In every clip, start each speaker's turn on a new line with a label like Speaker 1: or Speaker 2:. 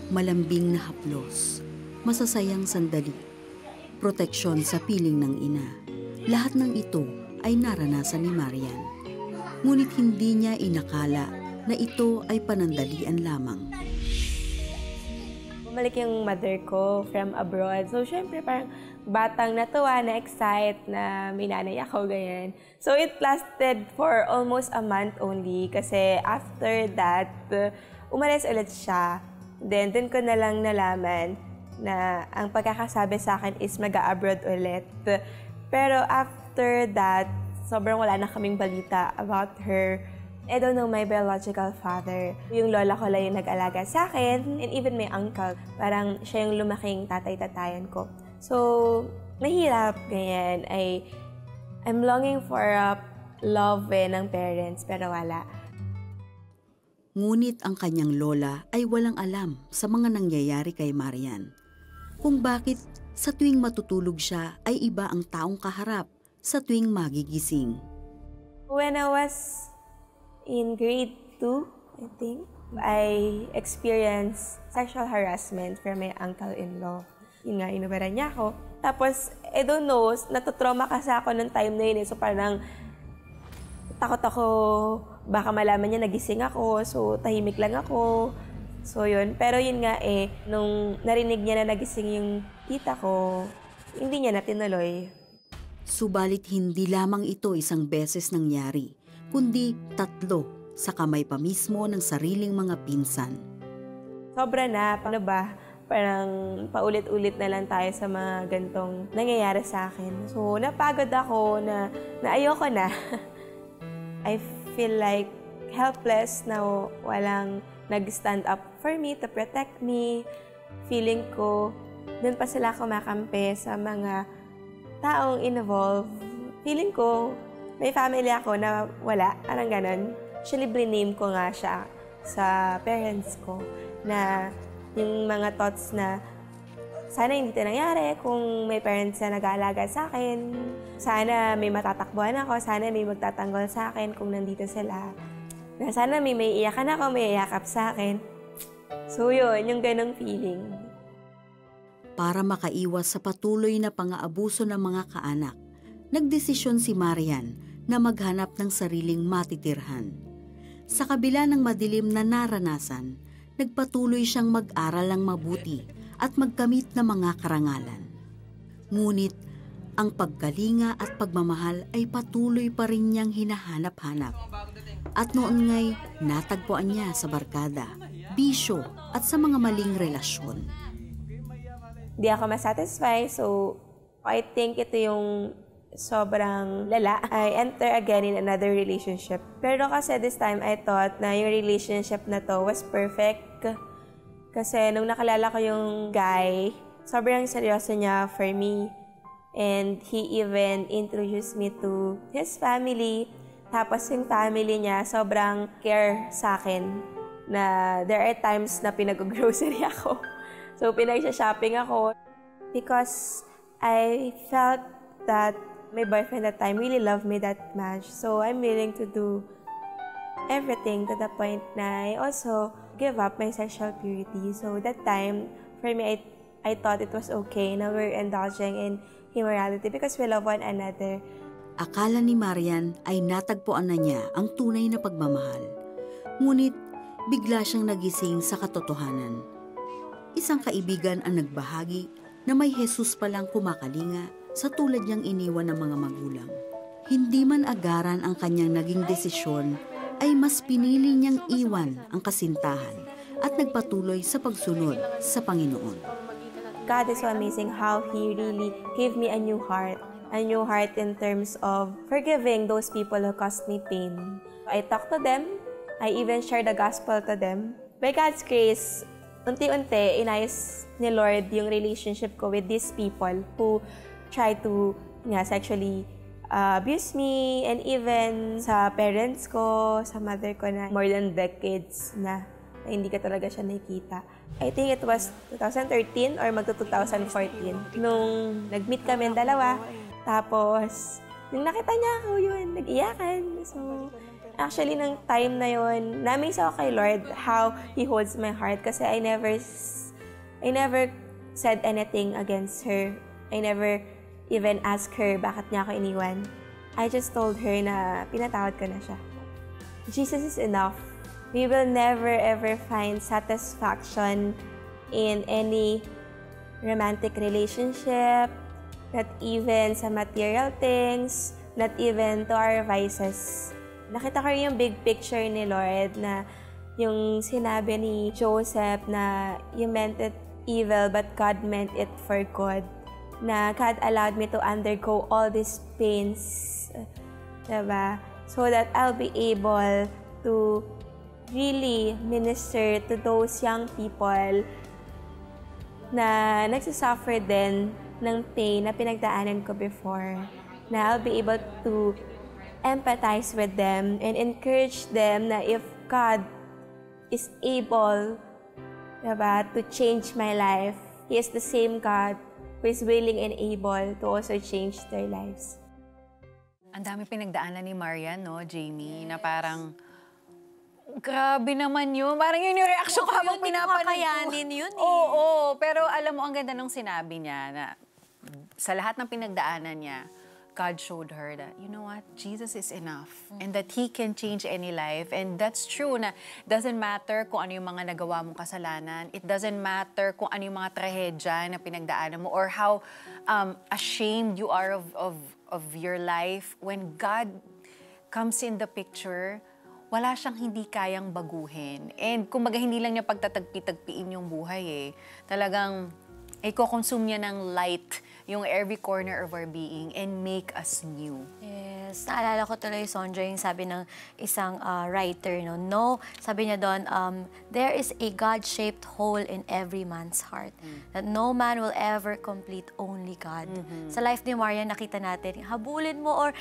Speaker 1: malambing na haplos, masasayang sandali, proteksyon sa piling ng ina. Lahat ng ito ay naranasan ni Marian. Ngunit hindi niya inakala na ito ay panandalian lamang.
Speaker 2: Bumalik yung mother ko from abroad. So, syempre, parang batang natuwa, na-excite na may nanay ako, ganyan. So, it lasted for almost a month only kasi after that, umalis ulit siya. Then, dun ko na lang nalaman na ang pagkakasabi sa akin is mag-a-abroad ulit. Pero after that, sobrang wala na kaming balita about her. I don't know my biological father. Yung lola ko lang yung nag-alaga sa akin, and even my uncle. Parang siya yung lumaking tatay-tatayan ko. So, mahirap, ganyan. I'm longing for a love ng parents, pero wala.
Speaker 1: Ngunit ang kanyang lola ay walang alam sa mga nangyayari kay Marian. Kung bakit sa tuwing matutulog siya ay iba ang taong kaharap sa tuwing magigising.
Speaker 2: When I was in grade 2, I think, I experienced sexual harassment from my uncle-in-law. Yun nga, inubaran niya ako. Tapos, I don't know, natutrauma kasi ako nung time na yun. So, parang takot ako, baka malaman niya nagising ako. So, tahimik lang ako. So, yun. Pero yun nga nung narinig niya na nagising yung tita ko, hindi niya na tinuloy.
Speaker 1: Subalit hindi lamang ito isang beses nangyari, kundi 3 sa kamay pa mismo ng sariling mga pinsan.
Speaker 2: Sobra na, paano ba? Parang paulit-ulit na lang tayo sa mga gantong nangyayari sa akin. So, napagod ako na ayoko na. I feel like helpless na walang nag-stand up for me to protect me. Feeling ko, doon pa sila kumakampi sa mga taong involved. Feeling ko, may family ako na wala, parang ganon. Actually, name ko nga siya sa parents ko na yung mga thoughts na sana hindi ito nangyari kung may parents na nag-aalaga sa akin. Sana may matatakbuhan ako, sana may magtatanggol sa akin kung nandito sila. Na sana may iyakan ako, may iyakap sa akin. So yun, yung ganong feeling.
Speaker 1: Para makaiwas sa patuloy na pang-aabuso ng mga kaanak, nagdesisyon si Marian na maghanap ng sariling matitirhan. Sa kabila ng madilim na naranasan, nagpatuloy siyang mag-aral ng mabuti at magkamit ng mga karangalan. Ngunit, ang pagkalinga at pagmamahal ay patuloy pa rin niyang hinahanap-hanap. At noon nga'y natagpuan niya sa barkada, bisyo at sa mga maling relasyon.
Speaker 2: Di ako masatisfy, so I think ito yung sobrang lala. I enter again in another relationship. Pero kasi this time, I thought na yung relationship na to was perfect. Kasi nung nakalala ko yung guy, sobrang seryoso niya for me. And he even introduced me to his family. Tapos yung family niya, sobrang care sa akin. Na there are times na pinag-grocery ako. So pinag-shopping ako. Because I felt that my boyfriend at that time really loved me that much. So I'm willing to do everything to the point na I also give up my sexual purity. So that time, for me, I thought it was okay na we're indulging in immorality because we love one another.
Speaker 1: Akala ni Marian ay natagpuan na niya ang tunay na pagmamahal. Ngunit bigla siyang nagising sa katotohanan. Isang kaibigan ang nagbahagi na may Jesus palang kumakalinga sa tulad niyang iniwan ng mga magulang. Hindi man agaran ang kanyang naging desisyon, ay mas pinili niyang iwan ang kasintahan at nagpatuloy sa pagsunod sa Panginoon.
Speaker 2: God is so amazing how He really gave me a new heart. A new heart in terms of forgiving those people who caused me pain. I talk to them. I even share the gospel to them. By God's grace, unti-unti, inayos ni Lord yung relationship ko with these people who try to sexually abuse me, and even sa parents ko, sa mother ko na more than decades na hindi ka talaga siya nakikita. I think it was 2013 or magto-2014 nung nag-meet kami ang dalawa. Tapos, nung nakita niya ako yun, nag-iyakan. So, Actually, nung time na yon, na-amaze ako kay Lord how He holds my heart kasi I never said anything against her. I never even asked her bakit niya ako iniwan. I just told her na pinatawad ko na siya. Jesus is enough. We will never ever find satisfaction in any romantic relationship, not even sa material things, not even to our vices. Nakita ko rin yung big picture ni Lord na yung sinabi ni Joseph na you meant it evil but God meant it for good. Na God allowed me to undergo all these pains, diba? So that I'll be able to really minister to those young people na nagsasuffer din ng pain na pinagdaanan ko before. Na I'll be able to empathize with them and encourage them na if God is able, diba, to change my life, He is the same God who is willing and able to also change their lives.
Speaker 3: Ang dami pinagdaanan ni Marian, no, Jamie, na parang, grabe naman yun. Parang yun yung reaction ko habang pinapanood ko.
Speaker 4: Yun eh.
Speaker 3: Oo, pero alam mo, ang ganda nung sinabi niya na sa lahat ng pinagdaanan niya, God showed her that, you know what, Jesus is enough and that He can change any life. And that's true na doesn't matter kung ano yung mga nagawa mong kasalanan. It doesn't matter kung ano yung mga trahedya na pinagdaanan mo or how ashamed you are of your life. When God comes in the picture, wala siyang hindi kayang baguhin. And kumbaga hindi lang niya pagtatagpi-tagpiin yung buhay eh. Talagang i-consume niya ng light yung every corner of our being and make us new.
Speaker 4: Yes. Naalala ko tuloy, Sondra, yung sabi ng isang writer, no, sabi niya doon, there is a God-shaped hole in every man's heart that no man will ever complete, only God. Sa life ni Marian, nakita natin, habulin mo or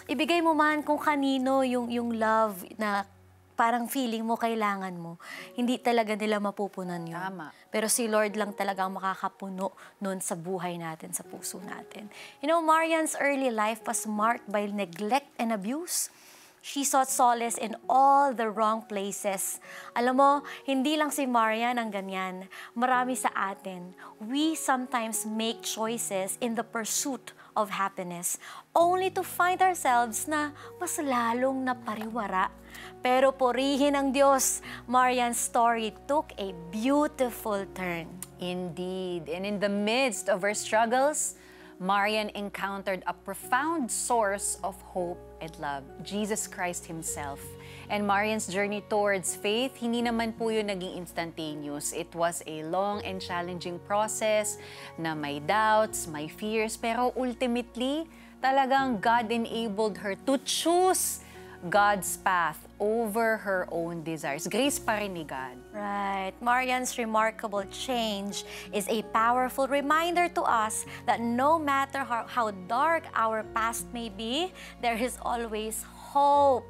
Speaker 4: ibigay mo man kung kanino yung love na parang feeling mo, kailangan mo. Hindi talaga nila mapupunan yun.
Speaker 3: Tama.
Speaker 4: Pero si Lord lang talaga ang makakapuno nun sa buhay natin, sa puso natin. You know, Marian's early life was marked by neglect and abuse. She sought solace in all the wrong places. Alam mo, hindi lang si Marian ang ganyan. Marami sa atin. We sometimes make choices in the pursuit of happiness, only to find ourselves na mas lalong napariwara. Pero purihin ng Diyos, Marian's story took a beautiful turn.
Speaker 3: Indeed. And in the midst of her struggles, Marian encountered a profound source of hope and love, Jesus Christ Himself. And Marian's journey towards faith, hindi naman po yun naging instantaneous. It was a long and challenging process na may doubts, may fears, pero ultimately, talagang God enabled her to choose God's path over her own desires. Grace pa rin ni God.
Speaker 4: Right. Marian's remarkable change is a powerful reminder to us that no matter how dark our past may be, there is always hope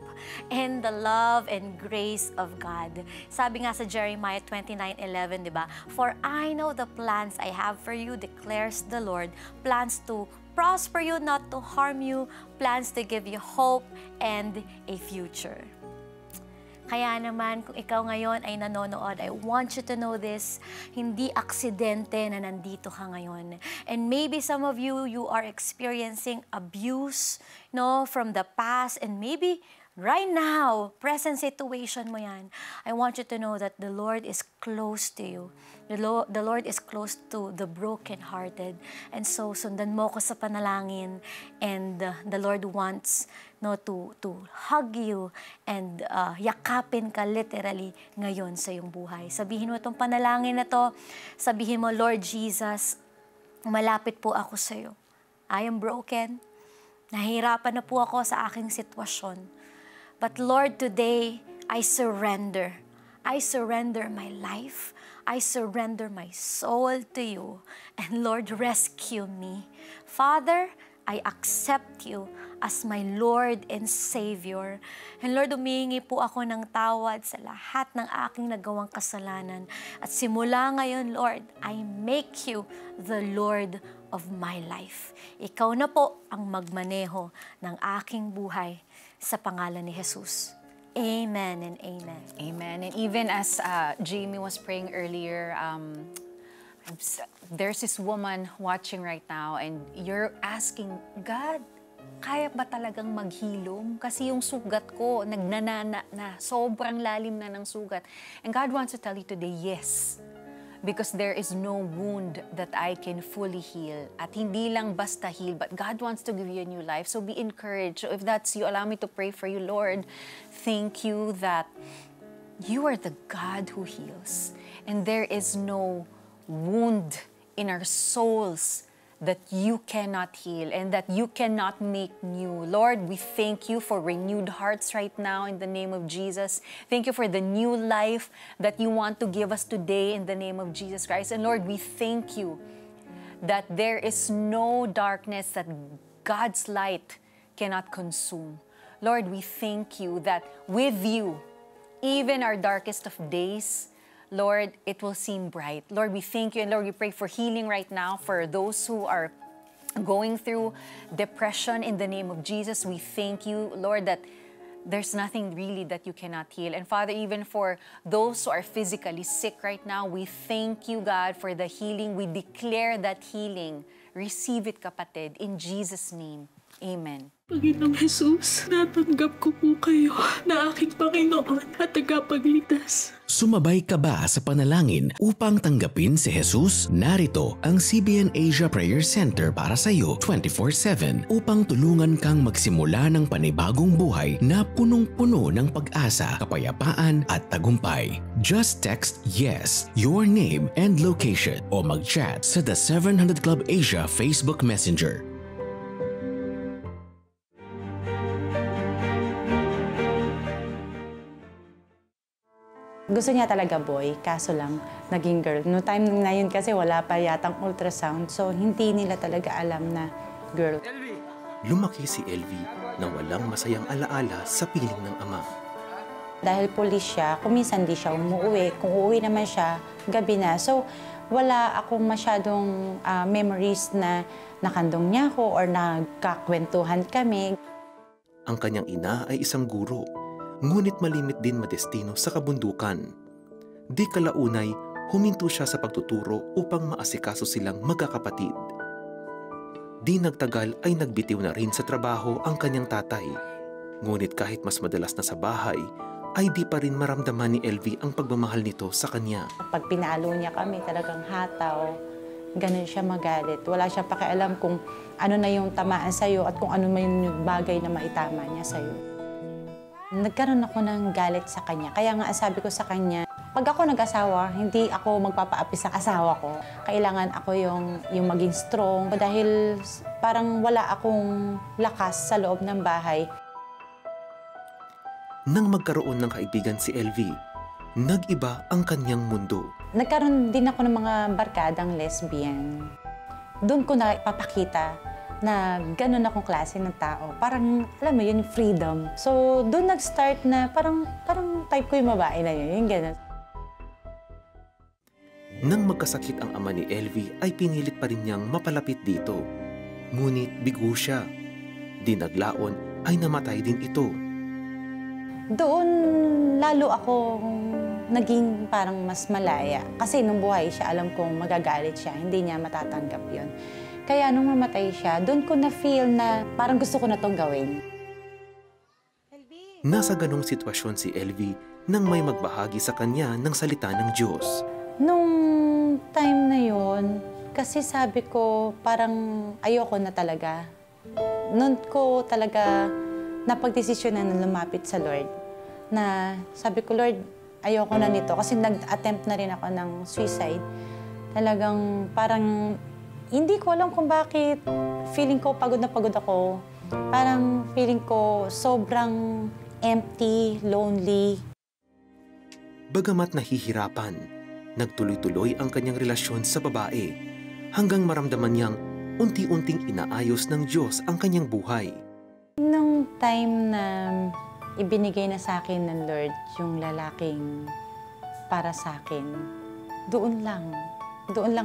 Speaker 4: in the love and grace of God. Sabi nga sa Jeremiah 29:11, di ba? For I know the plans I have for you, declares the Lord, plans to prosper you, not to harm you, plans to give you hope and a future. Kaya naman, kung ikaw ngayon ay nanonood, I want you to know this, hindi aksidente na nandito ka ngayon. And maybe some of you, you are experiencing abuse, no, from the past, and maybe right now, present situation mo yan. I want you to know that the Lord is close to you. The Lord is close to the brokenhearted. And so, sundan mo ko sa panalangin. And the Lord wants to hug you and yakapin ka literally ngayon sa iyong buhay. Sabihin mo itong panalangin na to. Sabihin mo, Lord Jesus, malapit po ako sa iyo. I am broken. Nahihirapan na po ako sa aking sitwasyon. But Lord, today, I surrender. I surrender my life. I surrender my soul to you. And Lord, rescue me. Father, I accept you as my Lord and Savior. And Lord, humihingi po ako ng tawad sa lahat ng aking nagawang kasalanan. At simula ngayon, Lord, I make you the Lord of my life. Ikaw na po ang magmaneho ng aking buhay sa pangalan ni Jesus. Amen and amen.
Speaker 3: Amen. And even as Jamie was praying earlier, there's this woman watching right now and you're asking, God, kaya ba talagang maghilom? Kasi yung sugat ko, nagnanana na, sobrang lalim na ng sugat. And God wants to tell you today, yes. Because there is no wound that I can fully heal. At hindi lang basta heal, but God wants to give you a new life. So be encouraged. So if that's you, allow me to pray for you, Lord. Thank you that you are the God who heals. And there is no wound in our souls that you cannot heal and that you cannot make new. Lord, we thank you for renewed hearts right now in the name of Jesus. Thank you for the new life that you want to give us today in the name of Jesus Christ. And Lord, we thank you that there is no darkness that God's light cannot consume. Lord, we thank you that with you, even our darkest of days, Lord, it will seem bright. Lord, we thank you, and Lord, we pray for healing right now for those who are going through depression in the name of Jesus. We thank you, Lord, that there's nothing really that you cannot heal. And Father, even for those who are physically sick right now, we thank you, God, for the healing. We declare that healing. Receive it, kapatid, in Jesus' name. Amen.
Speaker 5: Panginoong Jesus, natanggap ko po kayo na aking Panginoon at tagapagligtas.
Speaker 6: Sumabay ka ba sa panalangin upang tanggapin si Jesus? Narito ang CBN Asia Prayer Center para sa iyo 24/7 upang tulungan kang magsimula ng panibagong buhay na punong-puno ng pag-asa, kapayapaan at tagumpay. Just text YES, your name and location o mag-chat sa The 700 Club Asia Facebook Messenger.
Speaker 7: Gusto niya talaga boy, kaso lang naging girl. No time na yun kasi wala pa yatang ultrasound, so hindi nila talaga alam na girl.
Speaker 8: Lumaki si Elvie na walang masayang alaala sa piling ng ama.
Speaker 7: Dahil pulis siya, kuminsan di siya umuwi. Kung uuwi naman siya, gabi na. So wala akong masyadong memories na nakandong niya ako or nagkakwentuhan kami.
Speaker 8: Ang kanyang ina ay isang guro. Ngunit malimit din madestino sa kabundukan. Di kalaunay, huminto siya sa pagtuturo upang maasikaso silang magkakapatid. Di nagtagal ay nagbitiw na rin sa trabaho ang kanyang tatay. Ngunit kahit mas madalas na sa bahay, ay di pa rin maramdaman ni Elvie ang pagmamahal nito sa kanya.
Speaker 7: Pag pinalo niya kami, talagang hataw, ganun siya magalit. Wala siyang pakialam kung ano na yung tamaan sa'yo at kung ano man yung bagay na maitama niya sa'yo. Nagkaroon ako ng galit sa kanya. Kaya nga sabi ko sa kanya, pag ako nag-asawa, hindi ako magpapaapi sa asawa ko. Kailangan ako yung maging strong dahil parang wala akong lakas sa loob ng bahay.
Speaker 8: Nang magkaroon ng kaibigan si Elvie, nag-iba ang kanyang mundo.
Speaker 7: Nagkaroon din ako ng mga barkadang lesbian. Doon ko na papakita na gano'n akong klase ng tao. Parang, alam mo yun, freedom. So, doon nag-start na parang type ko yung babae na yun, yung gano'n.
Speaker 8: Nang magkasakit ang ama ni Elvie, ay pinilit pa rin niyang mapalapit dito. Ngunit bigo siya. Di naglaon, ay namatay din ito.
Speaker 7: Doon, lalo akong naging parang mas malaya. Kasi nung buhay siya, alam kong magagalit siya, hindi niya matatanggap yun. Kaya nung mamatay siya, doon ko na-feel na parang gusto ko na itong gawin.
Speaker 8: Nasa ganong sitwasyon si Elvie nang may magbahagi sa kanya ng salita ng Diyos.
Speaker 7: Nung time na yon, kasi sabi ko parang ayoko na talaga. Noon ko talaga napagdesisyonan na lumapit sa Lord. Na sabi ko, Lord, ayoko na nito. Kasi nag-attempt na rin ako ng suicide. Talagang parang hindi ko alam kung bakit. Feeling ko pagod na pagod ako. Parang feeling ko sobrang empty, lonely.
Speaker 8: Bagamat nahihirapan, nagtuloy-tuloy ang kanyang relasyon sa babae hanggang maramdaman niyang unti-unting inaayos ng Diyos ang kanyang buhay.
Speaker 7: Nung time na ibinigay na sa akin ng Lord yung lalaking para sa akin, doon lang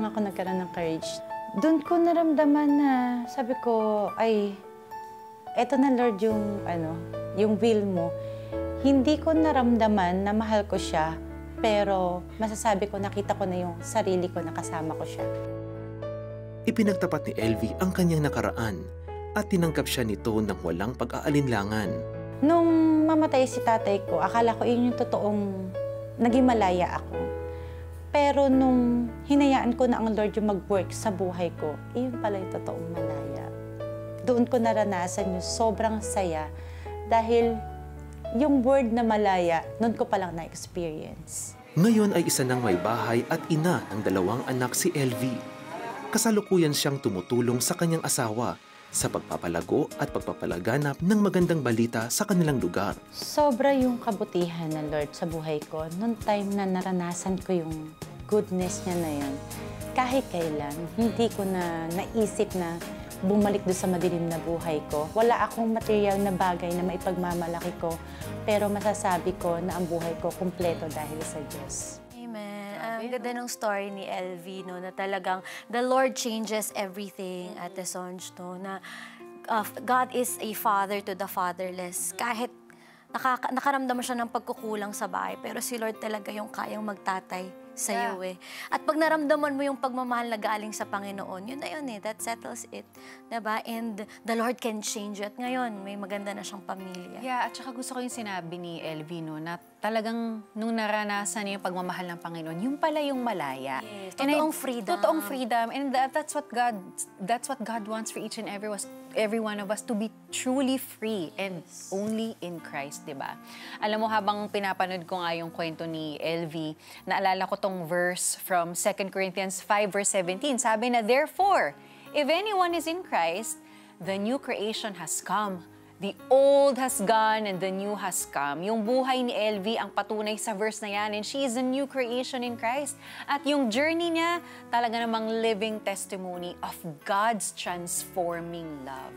Speaker 7: ako nagkaroon ng courage. Doon ko naramdaman na sabi ko, ay, eto na Lord yung yung will mo. Hindi ko naramdaman na mahal ko siya, pero masasabi ko nakita ko na yung sarili ko na kasama ko siya.
Speaker 8: Ipinagtapat ni LV ang kanyang nakaraan at tinanggap siya nito ng walang pag-aalinlangan.
Speaker 7: Nung mamatay si tatay ko, akala ko yun yung totoong naging malaya ako. Pero nung hinayaan ko na ang Lord yung mag-work sa buhay ko, yun pala yung totoong malaya. Doon ko naranasan yung sobrang saya dahil yung word na malaya, noon ko palang na-experience.
Speaker 8: Ngayon ay isa ng may bahay at ina ng 2 anak si LV. Kasalukuyan siyang tumutulong sa kanyang asawa sa pagpapalago at pagpapalaganap ng magandang balita sa kanilang lugar.
Speaker 7: Sobra yung kabutihan ng Lord sa buhay ko. Noong time na naranasan ko yung goodness niya na yun, kahit kailan, hindi ko na naisip na bumalik doon sa madilim na buhay ko. Wala akong material na bagay na maipagmamalaki ko, pero masasabi ko na ang buhay ko kumpleto dahil sa Diyos.
Speaker 4: Amen. Ang ganda ng story ni LV, no, na talagang the Lord changes everything at the Sonj, no, na God is a father to the fatherless. Kahit nakaramdam siya ng pagkukulang sa bahay, pero si Lord talaga yung kayang magtatay sa iyo eh. At pag naramdaman mo yung pagmamahal na galing sa Panginoon, yun na yun eh, that settles it. Diba? And the Lord can change it. Ngayon, may maganda na siyang pamilya.
Speaker 3: Yeah, at saka gusto ko yung sinabi ni LV, no, na talagang nung naranasan niya yung pagmamahal ng Panginoon, yung pala yung malaya.
Speaker 4: Yes, totoong freedom.
Speaker 3: Totoong freedom. And that's what God wants for each and every one of us, to be truly free and only in Christ, diba? Alam mo, habang pinapanood ko nga yung kwento ni LV, naalala ko tong verse from 2 Corinthians 5 verse 17. Sabi na, therefore, if anyone is in Christ, the new creation has come. The old has gone and the new has come. Yung buhay ni LV ang patunay sa verse na yan, and she is a new creation in Christ. At yung journey niya, talaga namang living testimony of God's transforming love.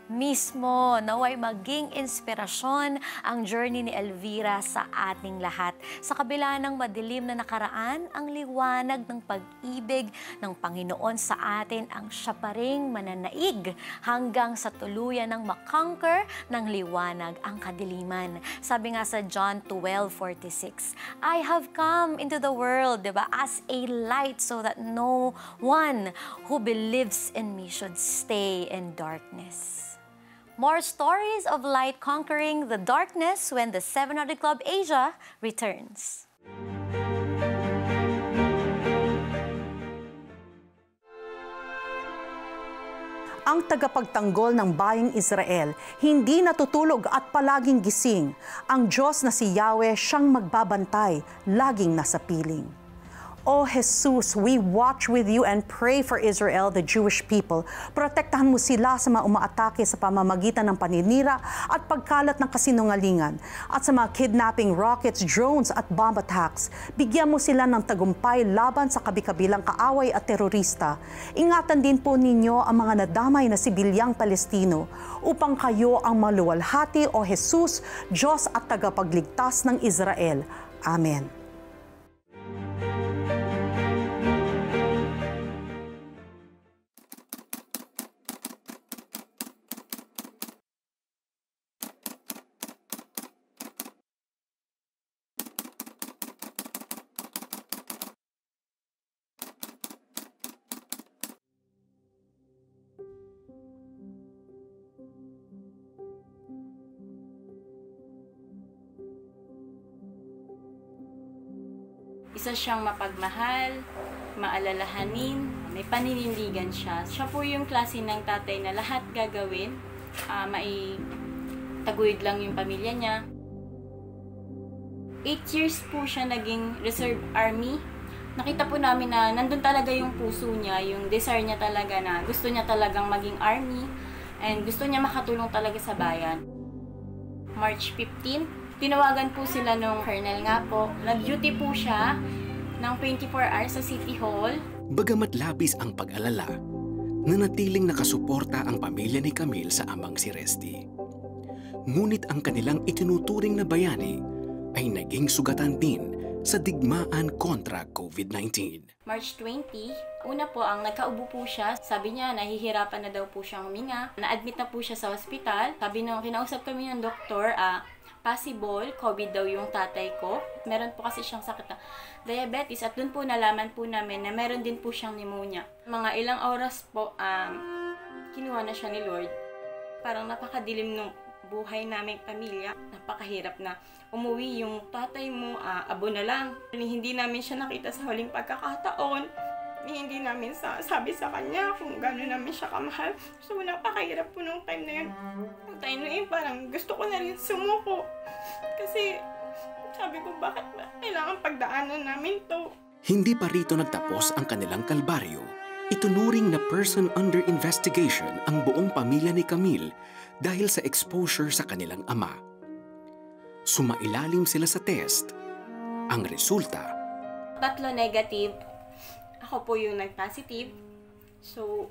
Speaker 4: Mismo, naway maging inspirasyon ang journey ni Elvira sa ating lahat. Sa kabila ng madilim na nakaraan, ang liwanag ng pag-ibig ng Panginoon sa atin ang siya pa ring mananaig hanggang sa tuluyan ng makonquer ng liwanag ang kadiliman. Sabi nga sa John 12:46, I have come into the world, diba, as a light so that no one who believes in me should stay in darkness. More stories of light conquering the darkness when the 700 Club Asia returns.
Speaker 9: Ang tagapagtanggol ng bayang Israel, hindi natutulog at palaging gising. Ang Diyos na si Yahweh siyang magbabantay, laging nasa piling. O Jesus, we watch with you and pray for Israel, the Jewish people. Protektahan mo sila sa mga umaatake sa pamamagitan ng paninira at pagkalat ng kasinungalingan. At sa mga kidnapping rockets, drones at bomb attacks, bigyan mo sila ng tagumpay laban sa kabi-kabilang kaaway at terorista. Ingatan din po ninyo ang mga nadamay na sibilyang Palestino upang kayo ang maluwalhati, O Jesus, Diyos at tagapagligtas ng Israel. Amen.
Speaker 10: Isa siyang mapagmahal, maalalahanin, may paninindigan siya. Siya po yung klase ng tatay na lahat gagawin, maitaguyod lang yung pamilya niya. 8 years po siya naging reserve army. Nakita po namin na nandun talaga yung puso niya, yung desire niya talaga na gusto niya talagang maging army and gusto niya makatulong talaga sa bayan. March 15, tinawagan po sila nung colonel nga po. Nag-duty po siya ng 24 hours sa City Hall.
Speaker 6: Bagamat labis ang pag-alala, nanatiling nakasuporta ang pamilya ni Camille sa amang si Resty. Ngunit ang kanilang itinuturing na bayani ay naging sugatan din sa digmaan kontra COVID-19.
Speaker 10: March 20, una po ang nagkaubo po siya. Sabi niya nahihirapan na daw po siyang huminga. Na-admit na po siya sa ospital. Sabi nung kinausap kami ng doktor, possible COVID daw yung tatay ko. Meron po kasi siyang sakit na diabetes at doon po nalaman po namin na meron din po siyang pneumonia. Mga ilang oras po, kinuha na siya ni Lord. Parang napakadilim ng buhay naming pamilya. Napakahirap na umuwi yung tatay mo, abo na lang. Hindi namin siya nakita sa huling pagkakataon. Hindi namin sabi sa kanya kung gano'n namin siya kamahal. So, napakahirap po nung time na yun. Nung time na yun, parang gusto ko na rin sumuko. Kasi, sabi ko, bakit ba kailangan pagdaanan namin to?
Speaker 6: Hindi pa rito nagtapos ang kanilang kalbaryo. Itunuring na person under investigation ang buong pamilya ni Camille dahil sa exposure sa kanilang ama. Sumailalim sila sa test. Ang resulta,
Speaker 10: 3 negative. Ako po yung nag-positive. So,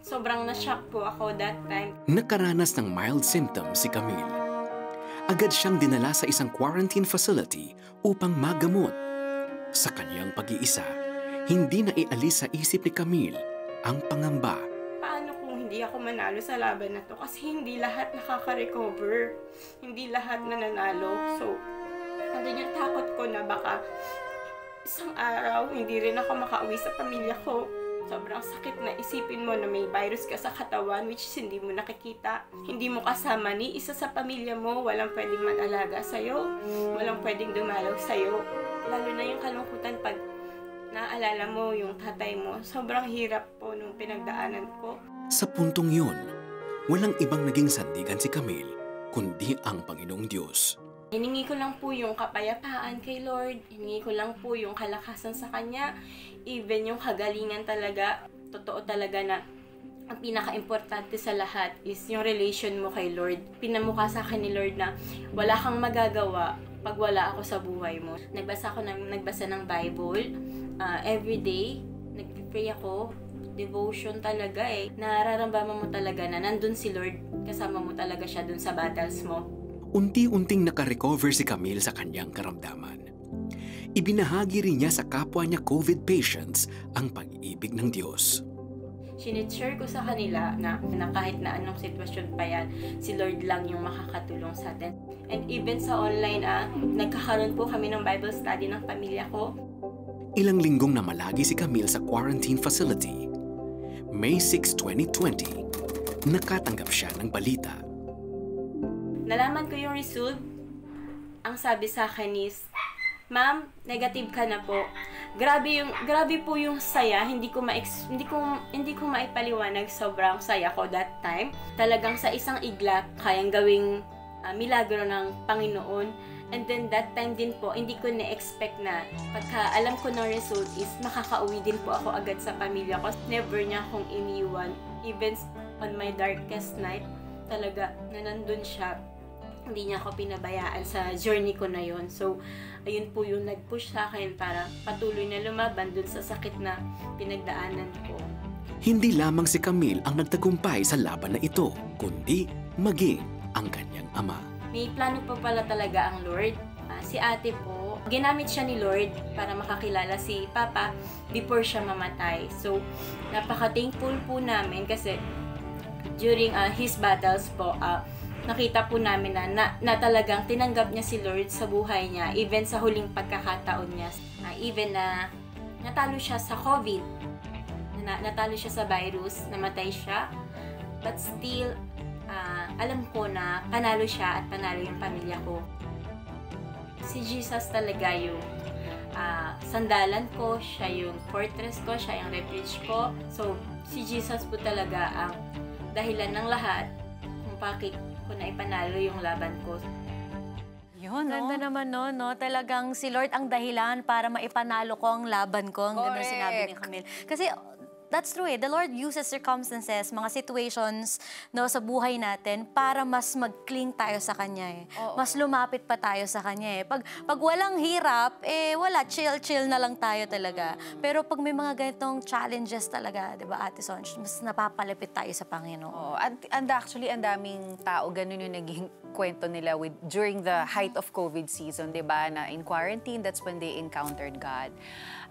Speaker 10: sobrang na-shock po ako that time.
Speaker 6: nakaranas ng mild symptoms si Camille. Agad siyang dinala sa isang quarantine facility upang magamot. Sa kanyang pag-iisa, hindi na ialis sa isip ni Camille ang pangamba.
Speaker 10: Paano kung hindi ako manalo sa laban na to? Kasi hindi lahat nakaka-recover. Hindi lahat nananalo. So, andun yung takot ko na baka isang araw, hindi rin ako makauwi sa pamilya ko. Sobrang sakit na isipin mo na may virus ka sa katawan which is hindi mo nakikita. Hindi mo kasama ni isa sa pamilya mo. Walang pwedeng mag-alaga sa'yo. Walang pwedeng dumalaw sa'yo. Lalo na yung kalungkutan pag naalala mo yung tatay mo. Sobrang hirap po nung pinagdaanan ko.
Speaker 6: Sa puntong yun, walang ibang naging sandigan si Camille kundi ang Panginoong Diyos.
Speaker 10: Hiningi ko lang po yung kapayapaan kay Lord. Hiningi ko lang po yung kalakasan sa Kanya. Even yung kagalingan talaga. Totoo talaga na ang pinaka-importante sa lahat is yung relation mo kay Lord. Pinamukha sa akin ni Lord na wala kang magagawa pag wala ako sa buhay mo. Nagbasa ng Bible. Everyday, nag-pray ako. Devotion talaga eh. Nararamdaman mo talaga na nandun si Lord. Kasama mo talaga siya dun sa battles mo.
Speaker 6: Unti-unting nakarecover si Camille sa kanyang karamdaman. Ibinahagi rin niya sa kapwa niya COVID patients ang pag-ibig ng Diyos.
Speaker 10: Sinishare ko sa kanila na kahit na anong sitwasyon pa yan, si Lord lang yung makakatulong sa atin. And even sa online, nagkakaroon po kami ng Bible study ng pamilya ko.
Speaker 6: Ilang linggong namalagi si Camille sa quarantine facility. May 6, 2020, nakatanggap siya ng balita.
Speaker 10: Nalaman ko yung result. Ang sabi sa akin is, Ma'am, negative ka na po. Grabe po yung saya. Hindi ko maipaliwanag, sobrang saya ko that time. Talagang sa isang iglap, kayang gawing milagro ng Panginoon. And then that time din po, hindi ko na-expect na pagka alam ko ng result is makakauwi din po ako agad sa pamilya ko. Never niya akong iniwan. Even on my darkest night, talaga na nandun siya. Hindi niya ako pinabayaan sa journey ko na yon. So, ayun po yung nag-push sa akin para patuloy na lumaban dun sa sakit na pinagdaanan ko.
Speaker 6: Hindi lamang si Camille ang nagtagumpay sa laban na ito, kundi maging ang kanyang ama.
Speaker 10: May plano pa pala talaga ang Lord. Si ate po, ginamit siya ni Lord para makakilala si Papa before siya mamatay. So, napaka-thankful po namin kasi during his battles po, nakita po namin na talagang tinanggap niya si Lord sa buhay niya, even sa huling pagkakataon niya. Even na natalo siya sa COVID, natalo siya sa virus, namatay siya, but still, alam ko na panalo siya at panalo yung pamilya ko. Si Jesus talaga yung sandalan ko, siya yung fortress ko, siya yung refuge ko. So, si Jesus po talaga ang dahilan ng lahat kung bakit ko na ipanalo yung laban ko.
Speaker 4: Yun, ganda naman no? Talagang si Lord ang dahilan para maipanalo ko ang laban ko. Ang ganda sinabi ni Camille. Kasi that's true eh. The Lord uses circumstances, mga situations no, sa buhay natin para mas mag-cling tayo sa Kanya eh. Mas lumapit pa tayo sa Kanya eh. Pag walang hirap, wala, chill na lang tayo talaga. Pero pag may mga ganitong challenges talaga, di ba, Ate Sonj, mas napapalapit tayo sa Panginoon.
Speaker 3: And actually, ang daming tao, ganun yung naging kwento nila during the height of COVID season, di ba, na in quarantine, that's when they encountered God.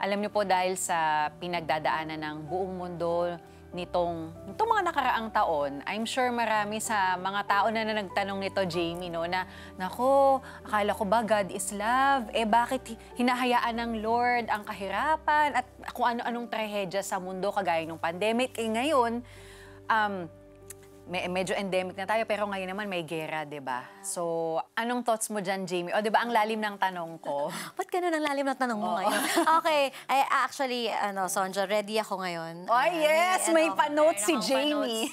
Speaker 3: Alam niyo po, dahil sa pinagdadaanan ng buong mundo nitong mga nakaraang taon, I'm sure marami sa mga tao na nagtanong nito, Jamie, no, na, nako, akala ko ba God is love? Bakit hinahayaan ng Lord ang kahirapan at kung ano-anong trahedya sa mundo kagaya ng pandemic? Ngayon, medyo endemic na tayo, pero ngayon naman may gera, di ba? So, anong thoughts mo dyan, Jamie? O, di ba, ang lalim ng tanong ko?
Speaker 4: Ba't ganun ang lalim ng tanong mo ngayon? Okay, actually, Sonja, ready ako ngayon.
Speaker 3: Oh, yes! May pa-note si Jamie.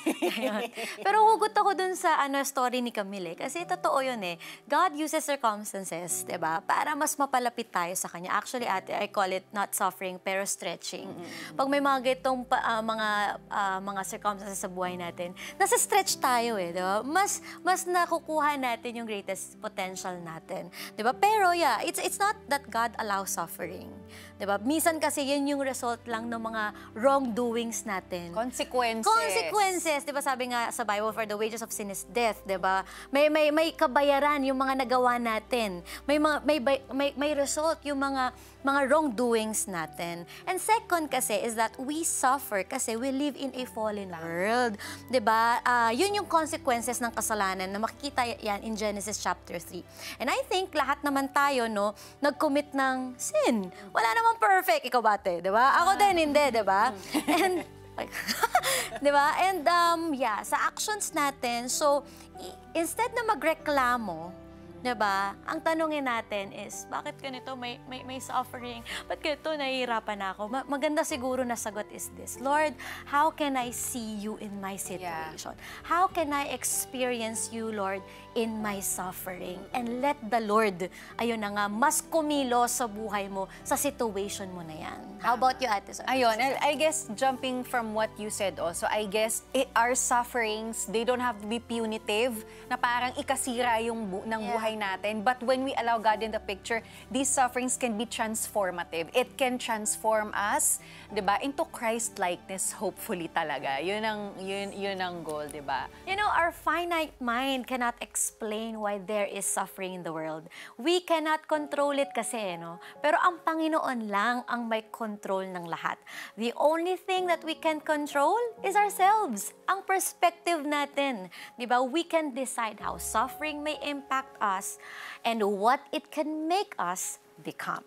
Speaker 4: Pero hugot ako dun sa story ni Camille. Kasi totoo yun eh. God uses circumstances, di ba? Para mas mapalapit tayo sa Kanya. Actually, ate, I call it not suffering, pero stretching. Pag may mga gitong mga circumstances sa buhay natin, nasa stretch tayo eh, di ba? Mas nakukuha natin yung greatest potential natin, di ba? Pero yeah, it's not that God allows suffering, di ba? Minsan kasi yun yung result lang ng mga wrongdoings natin. Consequences, di ba? Sabi nga sa Bible, for the wages of sin is death, di ba? May kabayaran yung mga nagawa natin. May result yung mga wrongdoings natin. And second kasi is that we suffer kasi we live in a fallen world. Diba? Yun yung consequences ng kasalanan na makikita yan in Genesis chapter 3. And I think lahat naman tayo, no, nag-commit ng sin. Wala namang perfect. Ikaw ba, ate? Diba? Ako din, hindi, diba? And diba? And yeah, sa actions natin, so instead na magreklamo, diba? Ang tanungin natin is, bakit ganito may suffering? Ba't ganito nahihirapan ako? Maganda siguro na sagot is this, Lord, how can I see you in my situation? Yeah. How can I experience you, Lord, in my suffering? And let the Lord, ayun na nga, mas kumilos sa buhay mo, sa situation mo na yan. How about you, Ate Sonja?
Speaker 3: Ayun, I guess jumping from what you said also, I guess our sufferings, they don't have to be punitive, na parang ikasira yung ng buhay natin. But when we allow God in the picture, these sufferings can be transformative. It can transform us, 'di ba, into Christ-likeness, hopefully talaga. Yun ang goal, 'di ba?
Speaker 4: You know, our finite mind cannot explain why there is suffering in the world. We cannot control it kasi, no? Pero ang Panginoon lang ang may control ng lahat. The only thing that we can control is ourselves. Ang perspective natin, 'di ba? We can decide how suffering may impact us and what it can make us become.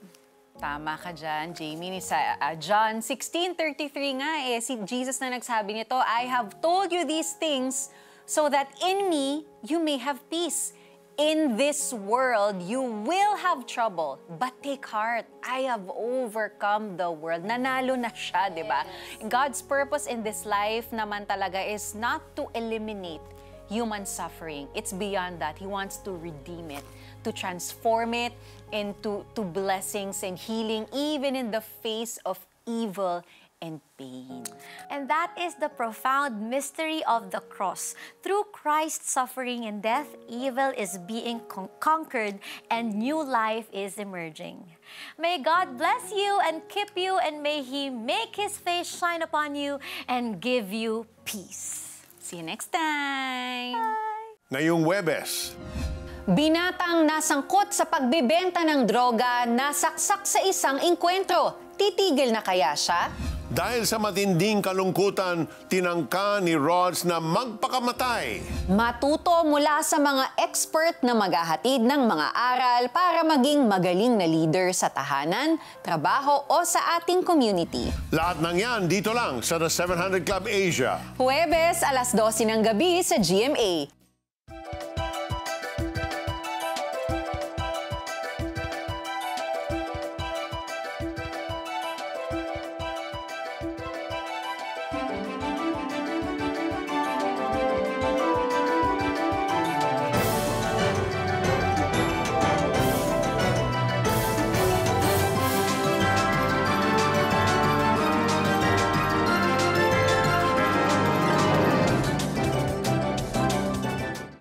Speaker 3: Tama ka dyan, Jamie. Sa John 16:33 nga si Jesus na nagsabi nito, I have told you these things so that in me you may have peace. In this world, you will have trouble, but take heart. I have overcome the world. Nanalo na siya, di ba? God's purpose in this life naman talaga is not to eliminate human suffering. It's beyond that. He wants to redeem it, to transform it into blessings and healing, even in the face of evil and pain.
Speaker 4: And that is the profound mystery of the cross. Through Christ's suffering and death, evil is being conquered and new life is emerging. May God bless you and keep you, and may He make His face shine upon you and give you peace.
Speaker 3: See you next time!
Speaker 4: Bye!
Speaker 11: Ngayong Huwebes,
Speaker 3: binatang nasangkot sa pagbibenta ng droga, nasaksak sa isang engkwentro. Titigil na kaya siya?
Speaker 11: dahil sa matinding kalungkutan, tinangka ni Rods na magpakamatay.
Speaker 3: Matuto mula sa mga expert na maghahatid ng mga aral para maging magaling na leader sa tahanan, trabaho o sa ating community.
Speaker 11: Lahat ng yan dito lang sa The 700 Club Asia.
Speaker 3: Huwebes, alas 12 ng gabi sa GMA.